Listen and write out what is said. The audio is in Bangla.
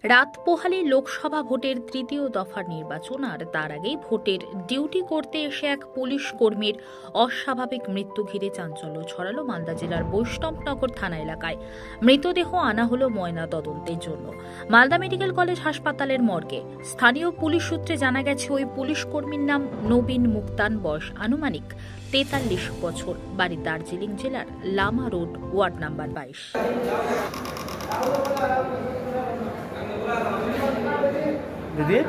রাত পোহালে লোকসভা ভোটের তৃতীয় দফার নির্বাচন, আর তার আগেই ভোটের ডিউটি করতে এসে এক পুলিশ কর্মীর অস্বাভাবিক মৃত্যু ঘিরে চাঞ্চল্য ছড়ালো মালদা জেলার বৈষ্ণবনগর থানা এলাকায়। মৃতদেহ আনা হলো ময়না তদন্তের জন্য মালদা মেডিকেল কলেজ হাসপাতালের মর্গে। স্থানীয় পুলিশ সূত্রে জানা গেছে, ওই পুলিশ কর্মীর নাম নবীন মুক্তান, বয়স আনুমানিক 43 বছর, বাড়ি দার্জিলিং জেলার লামা রোড, ওয়ার্ড নাম্বার 22। দিদি